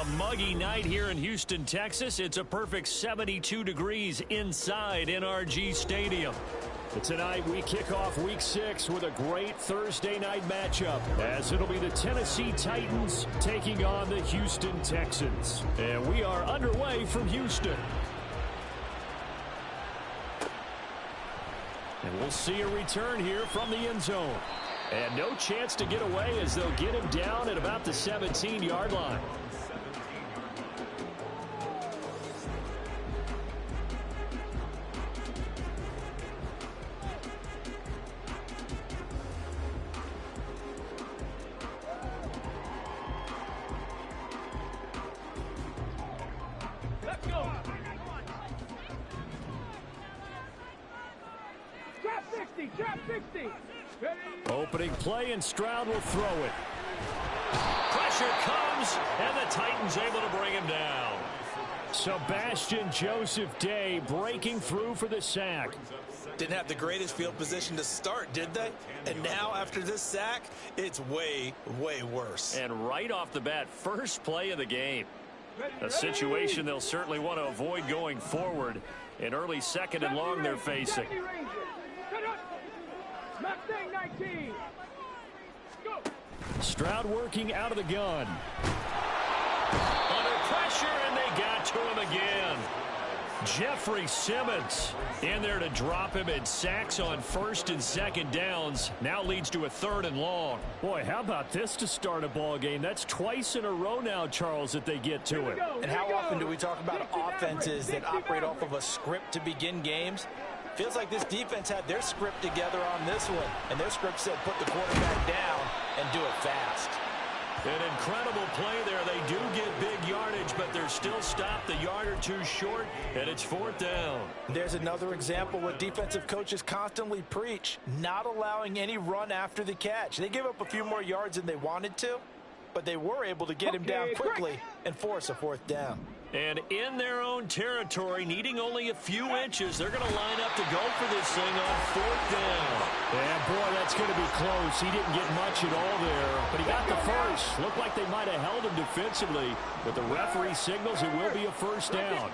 A muggy night here in Houston, Texas. It's a perfect 72 degrees inside NRG Stadium. Tonight, we kick off Week 6 with a great Thursday night matchup, as it'll be the Tennessee Titans taking on the Houston Texans. And we are underway from Houston. And we'll see a return here from the end zone. And no chance to get away as they'll get him down at about the 17-yard line. Let's go. Trap 60, trap 60. Opening play, and Stroud will throw it. Pressure comes, and the Titans able to bring him down. Sebastian Joseph Day breaking through for the sack. Didn't have the greatest field position to start, did they? And now, after this sack, it's way, way worse. And right off the bat, first play of the game. A situation they'll certainly want to avoid going forward. An early second and long they're facing. Mustang 19. Go. Stroud working out of the gun. Under pressure, and they got to him again. Jeffrey Simmons in there to drop him, and sacks on first and second downs. Now leads to a third and long. Boy, how about this to start a ball game? That's twice in a row now, Charles, that they get to it. And how often do we talk about offenses that operate off of a script to begin games? Feels like this defense had their script together on this one, and their script said put the quarterback down and do it fast. An incredible play there. They do get big yardage, but they're still stopped a yard or two short, and it's fourth down. There's another example what defensive coaches constantly preach, not allowing any run after the catch. They gave up a few more yards than they wanted to, but they were able to get him down quickly and force a fourth down. And in their own territory, needing only a few inches, they're going to line up to go for this thing on fourth down. Yeah, boy, that's going to be close. He didn't get much at all there, but he got the first. Looked like they might have held him defensively, but the referee signals it will be a first down.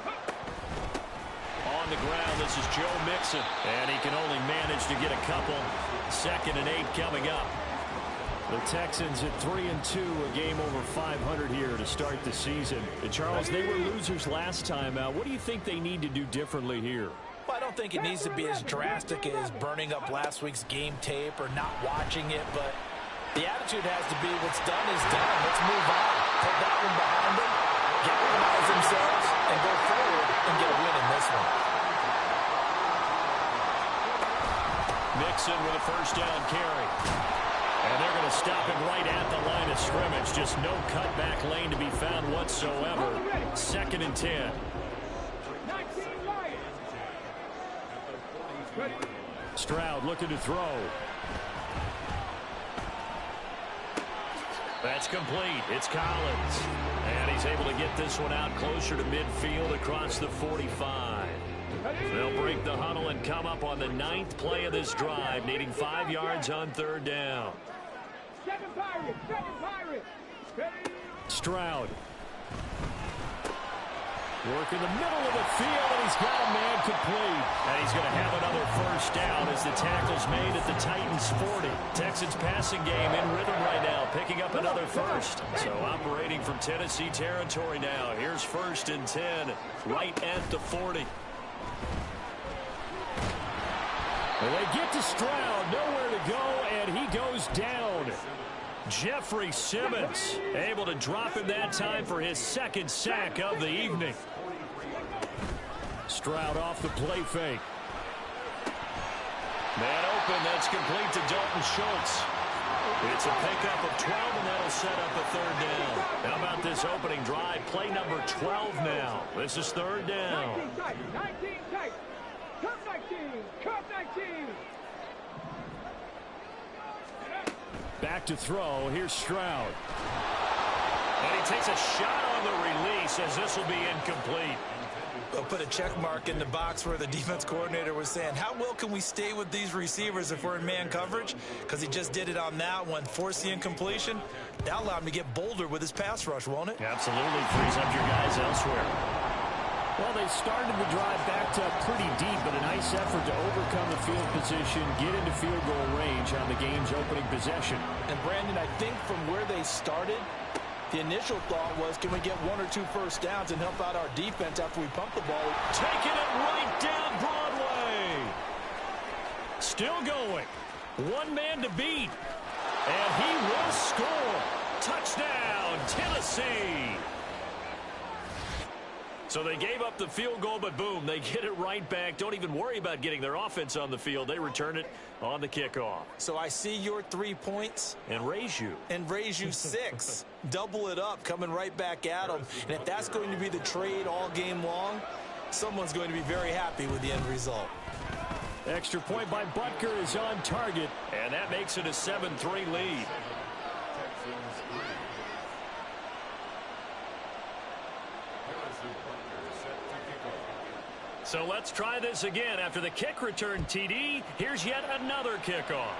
On the ground, this is Joe Mixon, and he can only manage to get a couple. 2nd and 8 coming up. The Texans at 3-2, a game over 500 here to start the season. And Charles, they were losers last time out. What do you think they need to do differently here? Well, I don't think it needs to be as drastic as burning up last week's game tape or not watching it, but the attitude has to be what's done is done. Let's move on. Put that one behind them, galvanize themselves, and go forward and get a win in this one. Mixon with a first down carry. And they're going to stop it right at the line of scrimmage. Just no cutback lane to be found whatsoever. 2nd and 10. Stroud looking to throw. That's complete. It's Collins. And he's able to get this one out closer to midfield across the 45. They'll break the huddle and come up on the 9th play of this drive, needing 5 yards on third down. Second pirate. Stroud. Work in the middle of the field, and he's got a man complete. And he's going to have another first down as the tackle's made at the Titans' 40. Texans passing game in rhythm right now, picking up another first. So operating from Tennessee territory now. Here's 1st and 10, right at the 40. Well, they get to Stroud, nowhere to go, and he goes down. Jeffrey Simmons able to drop him that time for his 2nd sack of the evening. Stroud off the play fake. Man open, that's complete to Dalton Schultz. It's a pickup of 12, and that'll set up a third down. How about this opening drive? Play number 12 now. This is third down. 19 tight. Cup 19. Back to throw. Here's Stroud. And he takes a shot on the release as this will be incomplete. They'll put a check mark in the box where the defense coordinator was saying, how well can we stay with these receivers if we're in man coverage? Because he just did it on that one, force the incompletion. That'll allow him to get bolder with his pass rush, won't it? Absolutely. Frees up your guys elsewhere. Well, they started the drive backed up pretty deep, but a nice effort to overcome the field position, get into field goal range on the game's opening possession. And, Brandon, I think from where they started, the initial thought was, can we get 1 or 2 first downs and help out our defense after we pump the ball? Taking it right down Broadway. Still going. One man to beat. And he will score. Touchdown, Tennessee. So they gave up the field goal, but boom, they get it right back. Don't even worry about getting their offense on the field. They return it on the kickoff. So I see your 3 points. And raise you. And raise you 6. Double it up, coming right back at them. And if that's going to be the trade all game long, someone's going to be very happy with the end result. Extra point by Butker is on target. And that makes it a 7-3 lead. So let's try this again. After the kick return TD, here's yet another kickoff.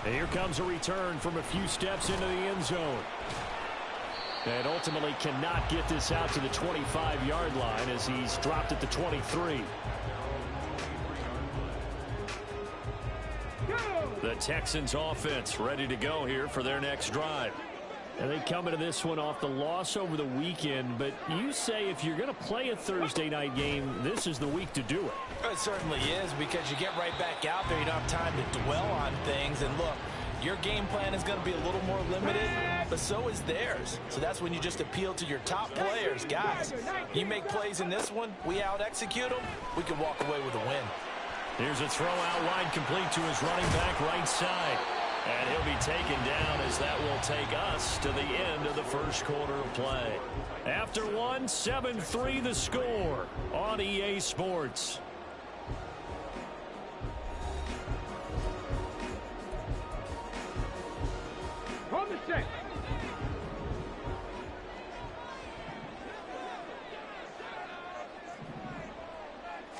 And here comes a return from a few steps into the end zone. And ultimately cannot get this out to the 25-yard line as he's dropped at the 23. The Texans offense ready to go here for their next drive. And they come into this one off the loss over the weekend, but you say if you're going to play a Thursday night game, this is the week to do it. It certainly is, because you get right back out there. You don't have time to dwell on things. And look, your game plan is going to be a little more limited, but so is theirs. So that's when you just appeal to your top players. Guys, you make plays in this one, we out-execute them, we can walk away with a win. Here's a throw out wide, complete to his running back right side. And he'll be taken down as that will take us to the end of the first quarter of play. After one, 7-3 the score on EA Sports. On the set.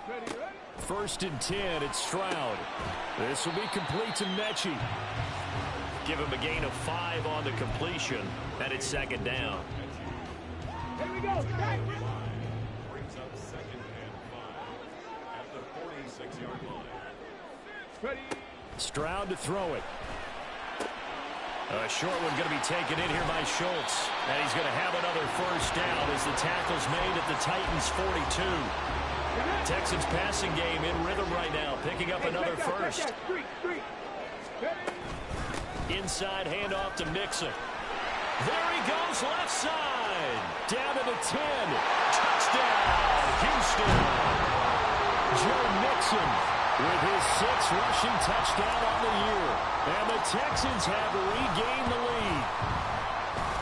Ready, ready? 1st and 10, it's Stroud. This will be complete to Mechie. Give him a gain of 5 on the completion, and it's 2nd down. Here we go. Strike. Brings up 2nd and 5 at the 46-yard line. Ready. Stroud to throw it. A short one going to be taken in here by Schultz. And he's going to have another first down as the tackle's made at the Titans' 42. Texans passing game in rhythm right now, picking up another first. Inside handoff to Mixon. There he goes, left side. Down to the 10. Touchdown, Houston. Joe Mixon with his 6th rushing touchdown on the year. And the Texans have regained the lead.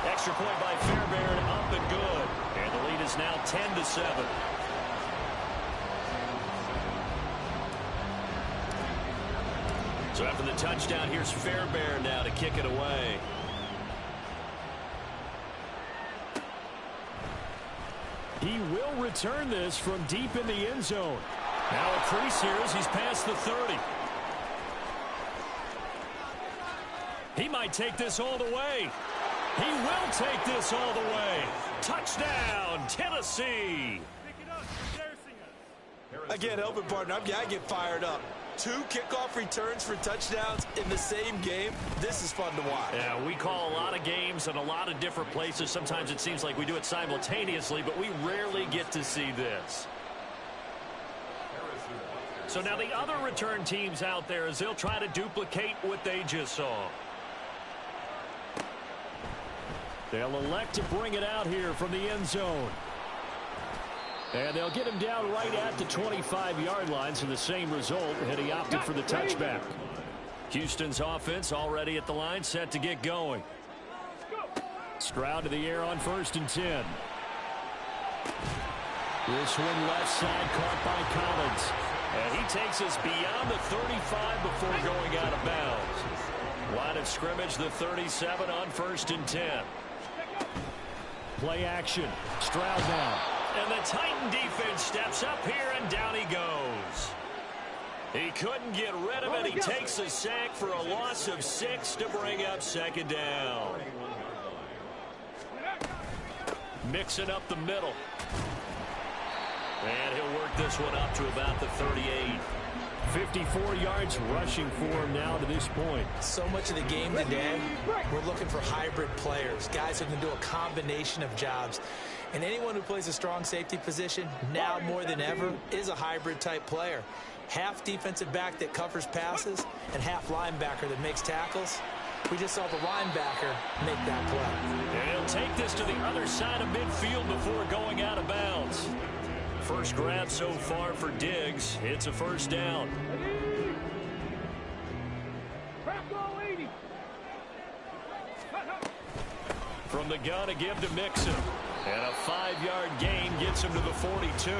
Extra point by Fairbairn, up and good. And the lead is now 10-7. So after the touchdown, here's Fairbairn now to kick it away. He will return this from deep in the end zone. Now a crease here as he's past the 30. He might take this all the way. He will take this all the way. Touchdown, Tennessee. I can't help it, partner. I get fired up. 2 kickoff returns for touchdowns in the same game. This is fun to watch. Yeah, we call a lot of games in a lot of different places. Sometimes it seems like we do it simultaneously, but we rarely get to see this. So now the other return teams out there, as they'll try to duplicate what they just saw. They'll elect to bring it out here from the end zone. And they'll get him down right at the 25-yard line, so the same result, and he opted for the touchback. Houston's offense already at the line, set to get going. Stroud to the air on 1st and 10. This one left side caught by Collins. And he takes us beyond the 35 before going out of bounds. Line of scrimmage, the 37 on 1st and 10. play action. Stroud now. And the Titan defense steps up here, and down he goes. He couldn't get rid of it. He takes a sack for a loss of 6 to bring up second down. Mixing up the middle. And he'll work this one up to about the 38. 54 yards rushing for him now to this point. So much of the game today, we're looking for hybrid players, guys who can do a combination of jobs. And anyone who plays a strong safety position, now more than ever, is a hybrid type player. Half defensive back that covers passes and half linebacker that makes tackles. We just saw the linebacker make that play. And he'll take this to the other side of midfield before going out of bounds. First grab so far for Diggs. It's a first down. From the gun, a give to Mixon. And a 5-yard gain gets him to the 42.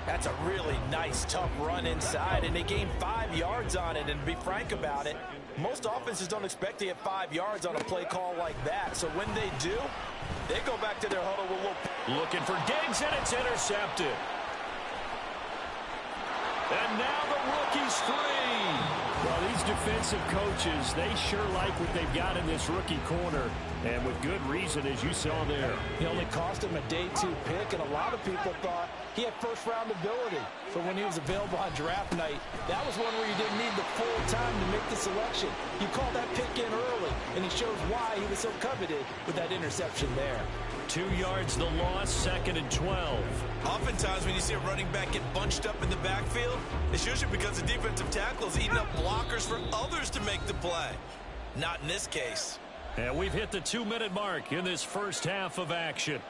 That's a really nice, tough run inside, and they gained 5 yards on it. And to be frank about it, most offenses don't expect to get 5 yards on a play call like that. So when they do, they go back to their huddle with a little... Looking for Diggs, and it's intercepted. And now the rookie's free. Well, these defensive coaches, they sure like what they've got in this rookie corner. And with good reason, as you saw there. He only cost him a day 2 pick, and a lot of people thought he had first-round ability. So when he was available on draft night, that was one where you didn't need the full time to make the selection. You called that pick in early, and he shows why he was so coveted with that interception there. 2 yards the loss, 2nd and 12. Oftentimes when you see a running back get bunched up in the backfield, it's usually because the defensive tackle is eating up blockers for others to make the play. Not in this case. And we've hit the 2-minute mark in this first half of action.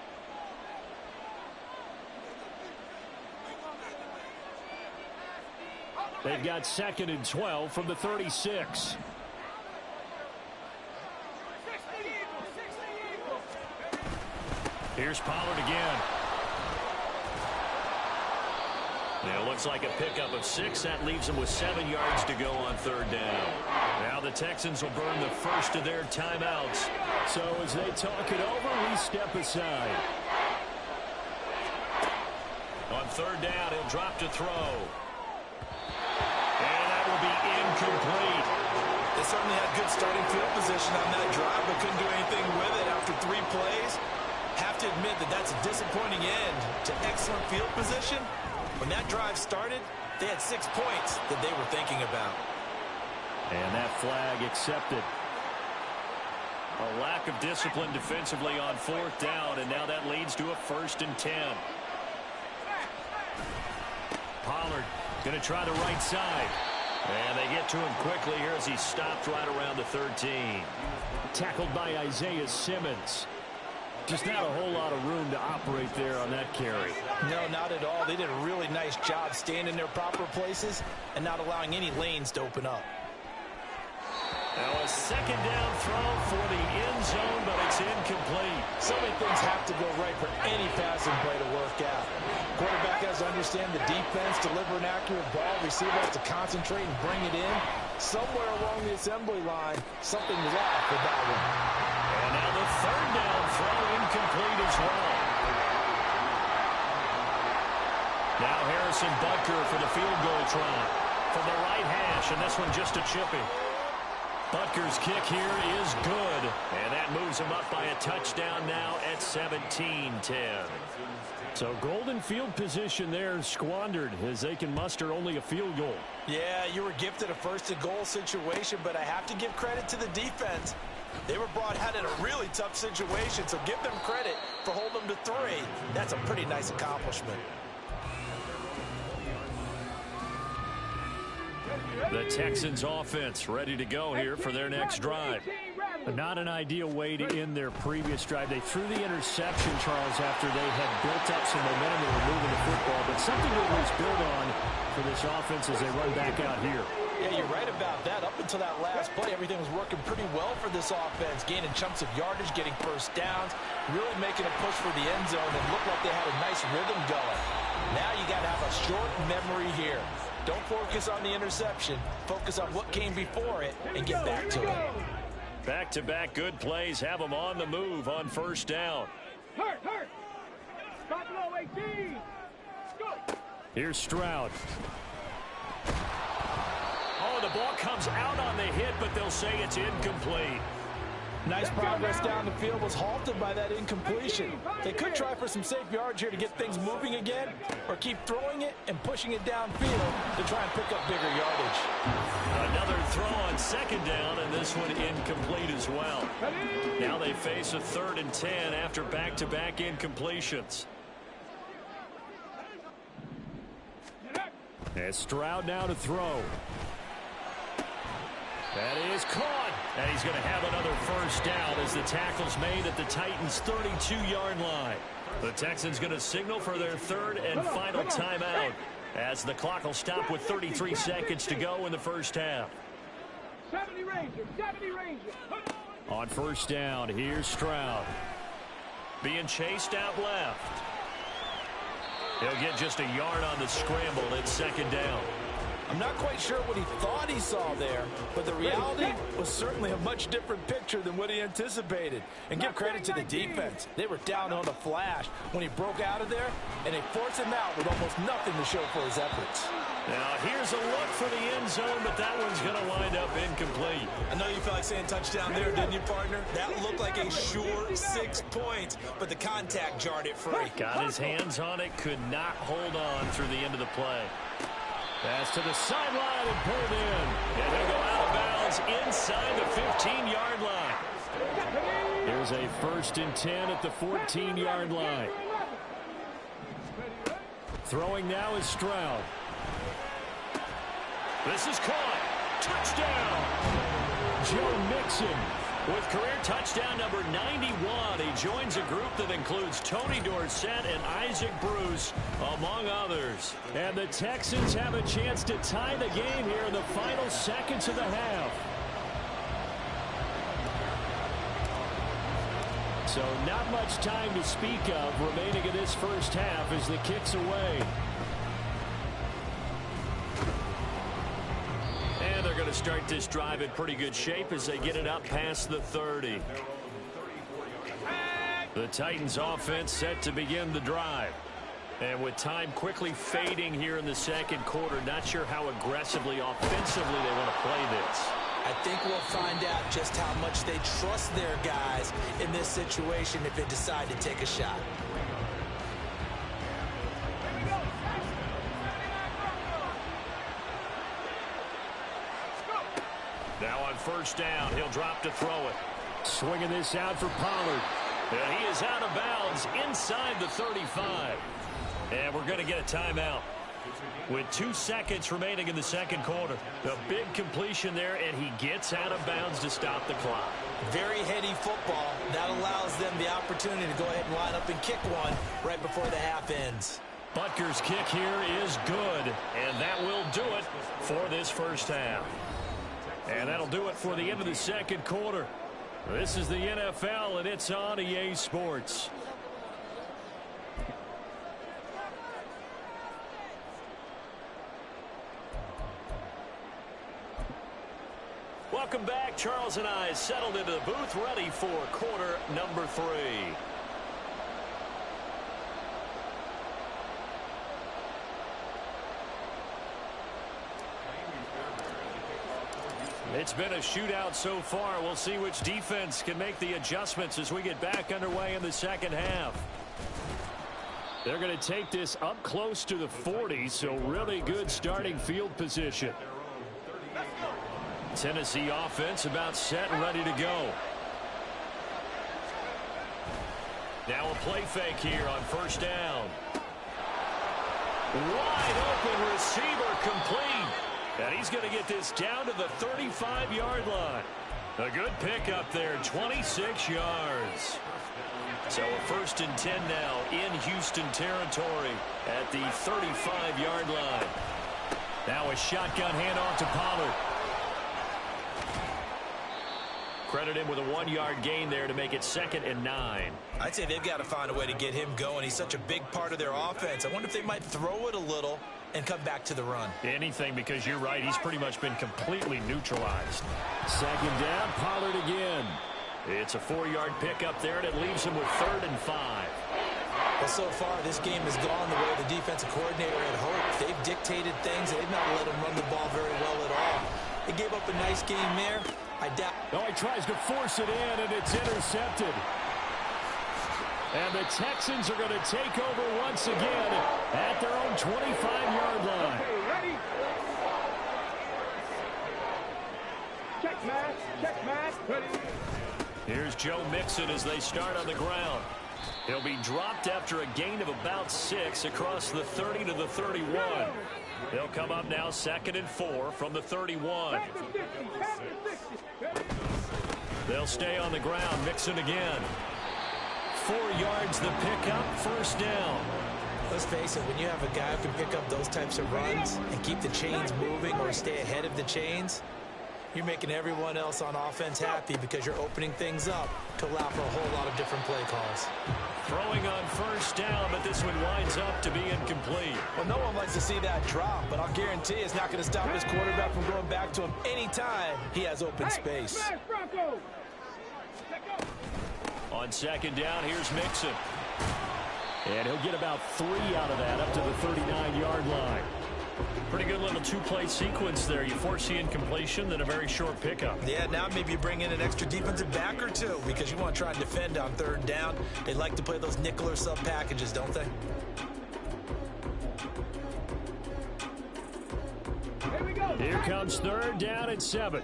They've got 2nd and 12 from the 36. Here's Pollard again. Now it looks like a pickup of 6. That leaves them with 7 yards to go on 3rd down. Now the Texans will burn the first of their timeouts. So as they talk it over, we step aside. On 3rd down, he'll drop to throw. And that will be incomplete. They certainly had good starting field position on that drive, but couldn't do anything with it after 3 plays. Have to admit that that's a disappointing end to excellent field position. When that drive started, they had 6 points that they were thinking about. And that flag accepted. A lack of discipline defensively on 4th down, and now that leads to a 1st and 10. Pollard going to try the right side. And they get to him quickly here as he stopped right around the 13. Tackled by Isaiah Simmons. Just not a whole lot of room to operate there on that carry. No, not at all. They did a really nice job staying in their proper places and not allowing any lanes to open up. Now a 2nd down throw for the end zone, but it's incomplete. So many things have to go right for any passing play to work out. Quarterback has to understand the defense, deliver an accurate ball. Receiver has to concentrate and bring it in. Somewhere along the assembly line, something was off with that one. And now the 3rd down throw incomplete as well. Now Harrison Butker for the field goal try from the right hash, and this one just a chipping. Butker's kick here is good, and that moves him up by a touchdown now at 17-10. So golden field position there squandered as they can muster only a field goal. Yeah, you were gifted a 1st and goal situation, but I have to give credit to the defense. They were brought out in a really tough situation, so give them credit for holding them to 3. That's a pretty nice accomplishment. The Texans offense ready to go here for their next drive. Not an ideal way to end their previous drive. They threw the interception, Charles, after they had built up some momentum and were moving the football, but something to at least build on for this offense as they run back out here. Yeah, you're right about that. Up until that last play, everything was working pretty well for this offense, gaining chunks of yardage, getting 1st downs, really making a push for the end zone, and looked like they had a nice rhythm going. Now you got to have a short memory here. Don't focus on the interception. Focus on what came before it and get back to it. Back-to-back good plays have them on the move on first down. Hurt. Stop low, 18. Go. Here's Stroud. Oh, the ball comes out on the hit, but they'll say it's incomplete. Nice progress down the field was halted by that incompletion. They could try for some safe yards here to get things moving again, or keep throwing it and pushing it downfield to try and pick up bigger yardage. Another throw on second down, and this one incomplete as well. Now they face a 3rd and 10 after back-to-back incompletions. And Stroud now to throw. That is caught. And he's going to have another first down as the tackle's made at the Titans' 32-yard line. The Texans going to signal for their 3rd and final timeout as the clock will stop with 33 seconds to go in the first half. 70 Ranger. On first down, here's Stroud. Being chased out left. He'll get just a yard on the scramble at second down. I'm not quite sure what he thought he saw there, but the reality was certainly a much different picture than what he anticipated. And give credit to the defense. They were down on the flash when he broke out of there, and they forced him out with almost nothing to show for his efforts. Now here's a look for the end zone, but that one's going to wind up incomplete. I know you felt like saying touchdown there, didn't you, partner? That looked like a sure 6 points, but the contact jarred it free. Got his hands on it, could not hold on through the end of the play. Pass to the sideline and pulled in. And he'll go out of bounds inside the 15-yard line. Here's a 1st and 10 at the 14-yard line. Throwing now is Stroud. This is caught. Touchdown. Joe Mixon. With career touchdown number 91, he joins a group that includes Tony Dorsett and Isaac Bruce, among others. And the Texans have a chance to tie the game here in the final seconds of the half. So not much time to speak of remaining in this first half as the kick's away. And they're going to start this drive in pretty good shape as they get it up past the 30. The Titans offense set to begin the drive. And with time quickly fading here in the second quarter, not sure how aggressively, offensively they want to play this. I think we'll find out just how much they trust their guys in this situation if they decide to take a shot. Now on first down, he'll drop to throw it. Swinging this out for Pollard. And he is out of bounds inside the 35. And we're going to get a timeout. With 2 seconds remaining in the second quarter. A big completion there, and he gets out of bounds to stop the clock. Very heady football. That allows them the opportunity to go ahead and line up and kick one right before the half ends. Butker's kick here is good, and that will do it for this first half. And that'll do it for the end of the second quarter. This is the NFL, and it's on EA Sports. Welcome back. Charles and I settled into the booth, ready for quarter number 3. It's been a shootout so far. We'll see which defense can make the adjustments as we get back underway in the second half. They're going to take this up close to the 40, so really good starting field position. Tennessee offense about set and ready to go. Now a play fake here on first down. Wide open receiver complete. And he's going to get this down to the 35-yard line. A good pickup there, 26 yards. So a 1st and 10 now in Houston territory at the 35-yard line. Now a shotgun handoff to Pollard. Credit him with a 1-yard gain there to make it 2nd and 9. I'd say they've got to find a way to get him going. He's such a big part of their offense. I wonder if they might throw it a little and come back to the run. Anything, because you're right. He's pretty much been completely neutralized. Second down, Pollard again. It's a 4-yard pickup there, and it leaves him with 3rd and 5. Well, so far, this game has gone the way the defensive coordinator had hoped. They've dictated things. They've not let him run the ball very well at all. They gave up a nice game there. I doubt. Oh, he tries to force it in, and it's intercepted. And the Texans are going to take over once again at their own 25-yard line. Okay, ready? Check, Matt. Check, Matt. Ready? Here's Joe Mixon as they start on the ground. He'll be dropped after a gain of about 6 across the 30 to the 31. They'll come up now 2nd and 4 from the 31. Back to 60. Back to 60. They'll stay on the ground. Mixon again. 4 yards the pickup, 1st down. Let's face it, when you have a guy who can pick up those types of runs and keep the chains moving or stay ahead of the chains, you're making everyone else on offense happy because you're opening things up to allow for a whole lot of different play calls. Throwing on 1st down, but this one winds up to be incomplete. Well, no one likes to see that drop, but I'll guarantee it's not going to stop his quarterback from going back to him anytime he has open space. Smash Bronco. Let go. On 2nd down, here's Mixon. And he'll get about 3 out of that up to the 39-yard line. Pretty good little 2-play sequence there. You force the incompletion, then a very short pickup. Yeah, now maybe you bring in an extra defensive back or two because you want to try and defend on 3rd down. They like to play those nickel or sub packages, don't they? Here we go. Here comes 3rd down and 7.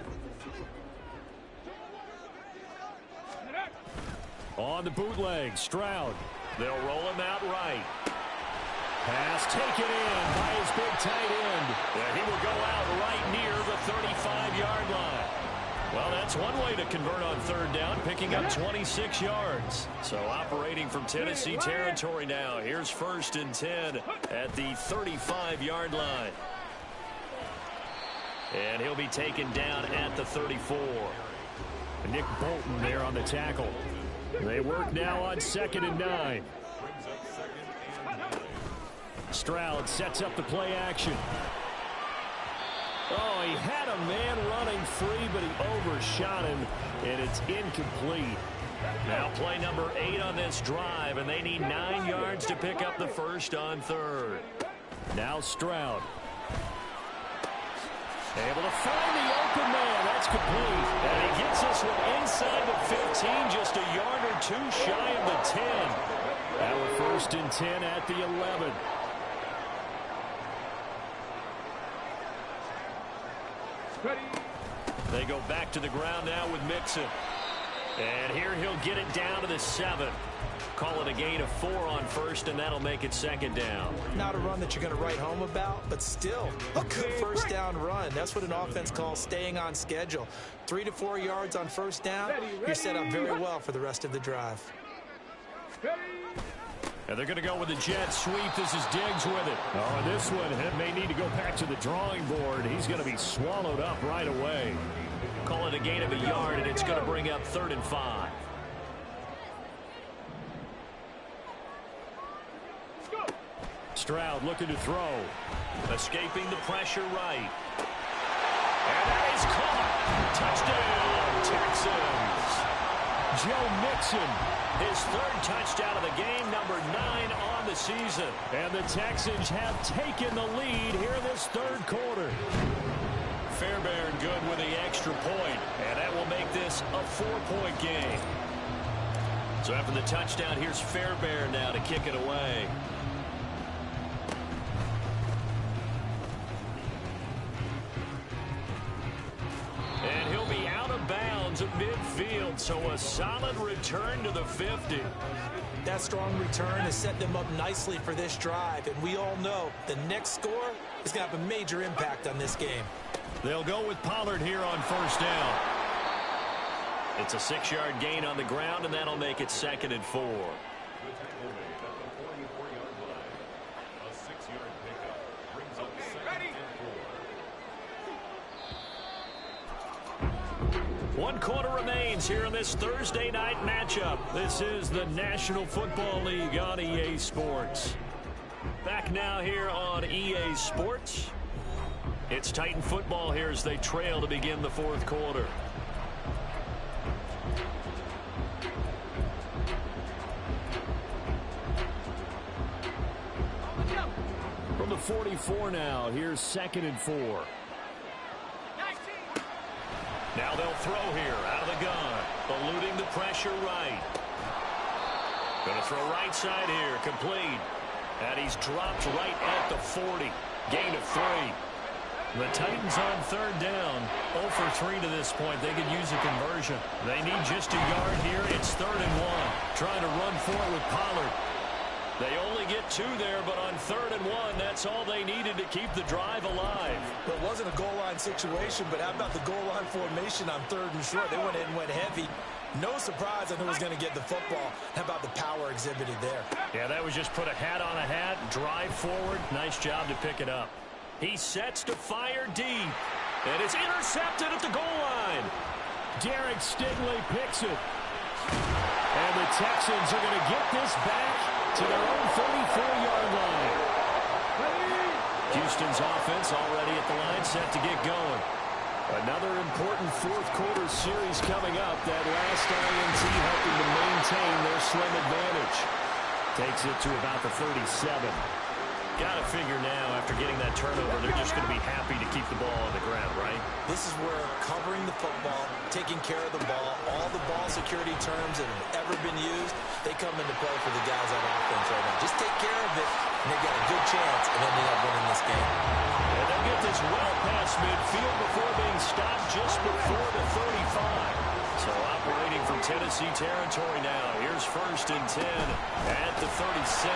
On the bootleg, Stroud. They'll roll him out right. Pass taken in by his big tight end. And he will go out right near the 35-yard line. Well, that's one way to convert on 3rd down, picking up 26 yards. So operating from Tennessee territory now. Here's 1st and 10 at the 35-yard line. And he'll be taken down at the 34. Nick Bolton there on the tackle. They work now on 2nd and 9. Stroud sets up the play action. Oh, he had a man running free, but he overshot him, and it's incomplete. Now play number 8 on this drive, and they need 9 yards to pick up the 1st on 3rd. Now Stroud. Able to find the open man. That's complete. And he gets this one inside the 15, just a yard or 2 shy of the 10. Now a 1st and 10 at the 11. Ready? They go back to the ground now with Mixon. And here he'll get it down to the 7. Call it a gain of 4 on 1st, and that'll make it 2nd down. Not a run that you're going to write home about, but still a good 1st down run. That's what an offense calls staying on schedule. 3 to 4 yards on 1st down, you're set up very well for the rest of the drive. Ready? And they're going to go with the jet sweep. This is Diggs with it. Oh, and this one may need to go back to the drawing board. He's going to be swallowed up right away. Call it a gain of a yard, and it's going to bring up 3rd and 5. Stroud looking to throw. Escaping the pressure right. And that is caught. Touchdown, Texans. Joe Mixon. His 3rd touchdown of the game, number 9 on the season. And the Texans have taken the lead here in this 3rd quarter. Fairbairn good with the extra point, and that will make this a 4-point game. So after the touchdown, here's Fairbairn now to kick it away. And he'll be out of bounds at midfield, so a solid return to the 50. That strong return has set them up nicely for this drive, and we all know the next score is going to have a major impact on this game. They'll go with Pollard here on 1st down. It's a 6-yard gain on the ground, and that'll make it 2nd and 4. One quarter remains here in this Thursday night matchup. This is the National Football League on EA Sports. Back now here on EA Sports. It's Titan football here as they trail to begin the fourth quarter. From the 44 now, here's 2nd and 4. Now they'll throw here out of the gun. Eluding the pressure right. Going to throw right side here. Complete. And he's dropped right at the 40. Gain of 3. The Titans on third down. 0 for 3 to this point. They could use a conversion. They need just a yard here. It's 3rd and 1. Trying to run for it with Pollard. They only get 2 there, but on 3rd and 1, that's all they needed to keep the drive alive. Well, it wasn't a goal line situation, but how about the goal line formation on 3rd and short? They went in and went heavy. No surprise on who was going to get the football. How about the power exhibited there? Yeah, that was just put a hat on a hat, drive forward. Nice job to pick it up. He sets to fire deep, and it's intercepted at the goal line. Derek Stingley picks it. And the Texans are going to get this back to their own 34-yard line. Houston's offense already at the line, set to get going. Another important fourth quarter series coming up. That last INT helping to maintain their slim advantage. Takes it to about the 37. Got to figure now, after getting that turnover, they're just going to be happy to keep the ball on the ground, right? This is where covering the football, taking care of the ball, all the ball security terms that have ever been used, they come into play for the guys on offense right now. Just take care of it, and they've got a good chance of ending up winning this game. And they'll get this well past midfield before being stopped just before the 35. So operating from Tennessee territory now. Here's 1st and 10 at the 36.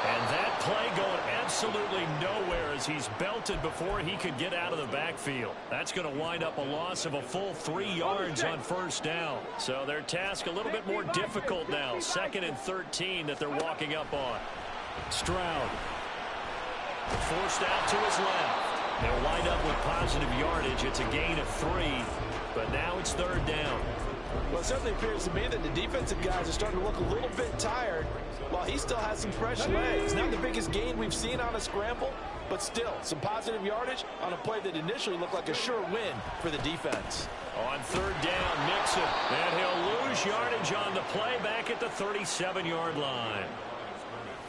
And that play going absolutely nowhere as he's belted before he could get out of the backfield. That's going to wind up a loss of a full 3 yards on 1st down. So their task a little bit more difficult now. 2nd and 13 that they're walking up on. Stroud. Forced out to his left. They'll wind up with positive yardage. It's a gain of 3. But now it's 3rd down. Well, it certainly appears to me that the defensive guys are starting to look a little bit tired while he still has some fresh legs. Not the biggest gain we've seen on a scramble, but still some positive yardage on a play that initially looked like a sure win for the defense. On 3rd down, Mixon. And he'll lose yardage on the play back at the 37-yard line.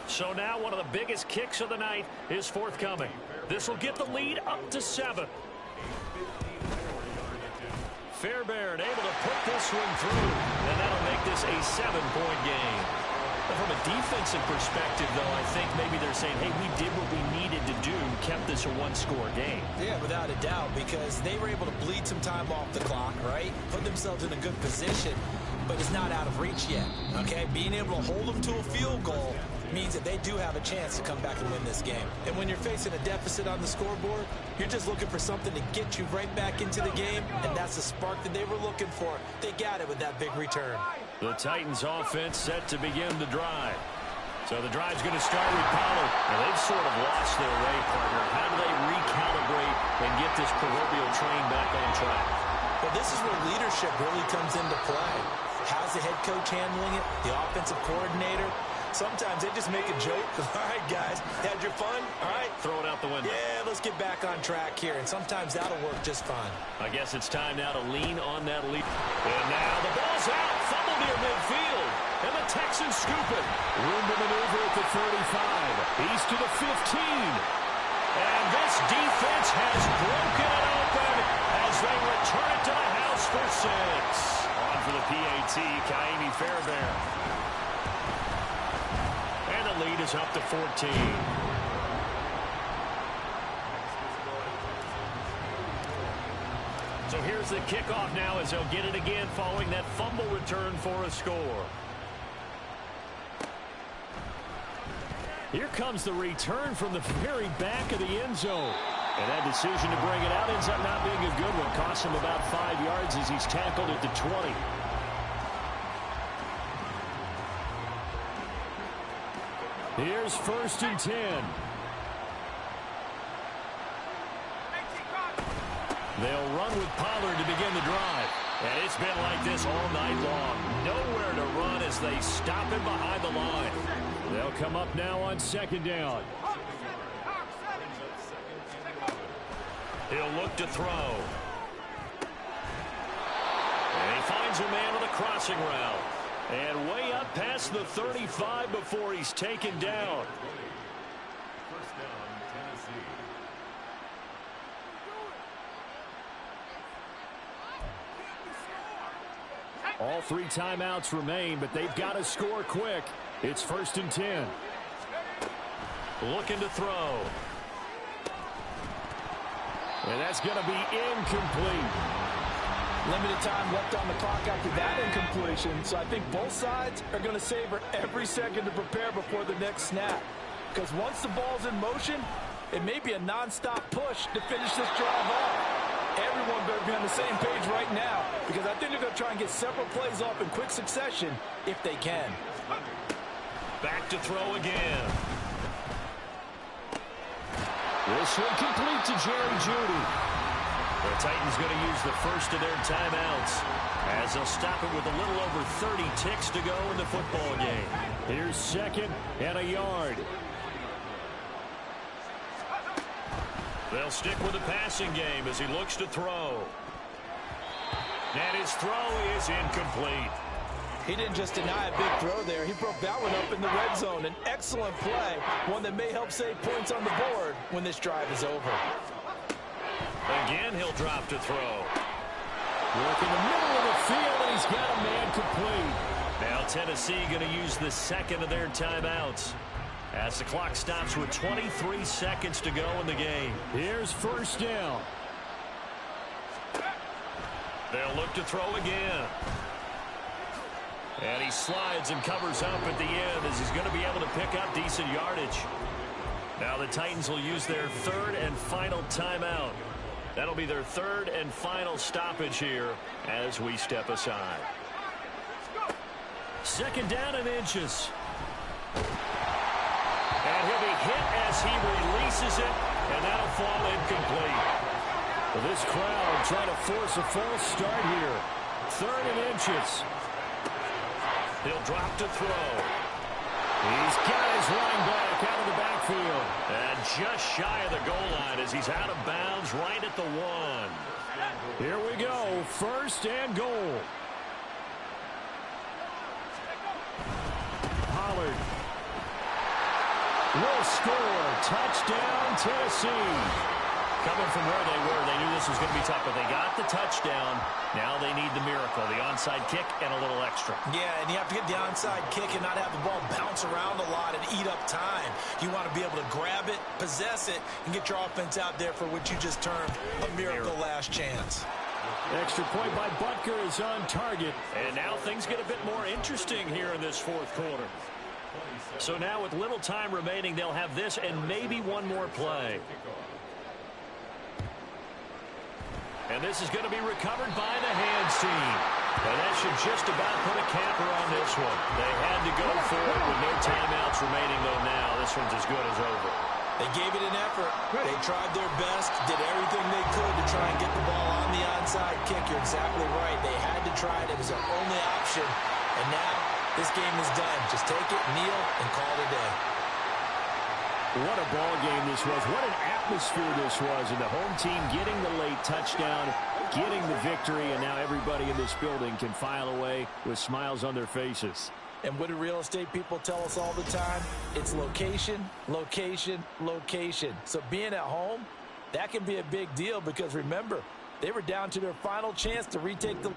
So now one of the biggest kicks of the night is forthcoming. This will get the lead up to 7. Fairbairn able to put this one through, and that'll make this a 7-point game. But from a defensive perspective, though, I think maybe they're saying, hey, we did what we needed to do, kept this a 1-score game. Yeah, without a doubt, because they were able to bleed some time off the clock, right? Put themselves in a good position, but it's not out of reach yet, okay? Being able to hold them to a field goal means that they do have a chance to come back and win this game. And when you're facing a deficit on the scoreboard, you're just looking for something to get you right back into the game, and that's the spark that they were looking for. They got it with that big return. The Titans offense set to begin the drive. So the drive's going to start with Pollard. And they've sort of lost their way, partner. How do they recalibrate and get this proverbial train back on track? Well, this is where leadership really comes into play. How's the head coach handling it? The offensive coordinator? Sometimes they just make a joke. All right, guys, had your fun? All right. Throw it out the window. Yeah, let's get back on track here. And sometimes that'll work just fine. I guess it's time now to lean on that lead. And now the ball's out. Fumble near midfield. And the Texans scoop it. Room to maneuver at the 35. He's to the 15. And this defense has broken it open as they return it to the house for 6. On for the PAT, Kaimi Fairbairn. And the lead is up to 14. So here's the kickoff now as they'll get it again following that fumble return for a score. Here comes the return from the very back of the end zone. And that decision to bring it out ends up not being a good one. Costs him about 5 yards as he's tackled at the 20. Here's 1st and 10. They'll run with Pollard to begin the drive. And it's been like this all night long. Nowhere to run as they stop him behind the line. They'll come up now on 2nd down. He'll look to throw. And he finds a man on a crossing route. And way up past the 35 before he's taken down. First down, Tennessee. All 3 timeouts remain, but they've got to score quick. It's 1st and 10. Looking to throw. And that's going to be incomplete. Limited time left on the clock after that incompletion, so I think both sides are going to savor every second to prepare before the next snap. Because once the ball's in motion, it may be a nonstop push to finish this drive off. Everyone better be on the same page right now, because I think they're going to try and get several plays off in quick succession if they can. Back to throw again. This one complete to Jerry Jeudy. The Titans going to use the first of their timeouts as they'll stop it with a little over 30 ticks to go in the football game. Here's 2nd and a yard. They'll stick with the passing game as he looks to throw. And his throw is incomplete. He didn't just deny a big throw there. He broke that one up in the red zone. An excellent play, one that may help save points on the board when this drive is over. Again, he'll drop to throw. Work in the middle of the field, and he's got a man complete. Now Tennessee going to use the second of their timeouts as the clock stops with 23 seconds to go in the game. Here's 1st down. They'll look to throw again. And he slides and covers up at the end as he's going to be able to pick up decent yardage. Now the Titans will use their 3rd and final timeout. That'll be their 3rd and final stoppage here as we step aside. 2nd down and inches. And he'll be hit as he releases it, and that'll fall incomplete. Well, this crowd trying to force a false start here. 3rd and inches. He'll drop to throw. He's got his running back out of the backfield. And just shy of the goal line as he's out of bounds right at the 1. Here we go. 1st and goal. Pollard will score. Touchdown, Tennessee. Coming from where they were, they knew this was going to be tough, but they got the touchdown. Now they need the miracle, the onside kick and a little extra. Yeah, and you have to get the onside kick and not have the ball bounce around a lot and eat up time. You want to be able to grab it, possess it, and get your offense out there for what you just termed a miracle last chance. Extra point by Butker is on target. And now things get a bit more interesting here in this 4th quarter. So now with little time remaining, they'll have this and maybe one more play. And this is going to be recovered by the hands team. And that should just about put a capper on this one. They had to go for it with no timeouts remaining, though now this one's as good as over. They gave it an effort. They tried their best, did everything they could to try and get the ball on the onside kick. You're exactly right. They had to try it. It was their only option. And now this game is done. Just take it, kneel, and call it a day. What a ball game this was. What an atmosphere this was. And the home team getting the late touchdown, getting the victory, and now everybody in this building can file away with smiles on their faces. And what do real estate people tell us all the time? It's location, location, location. So being at home, that can be a big deal because remember, they were down to their final chance to retake the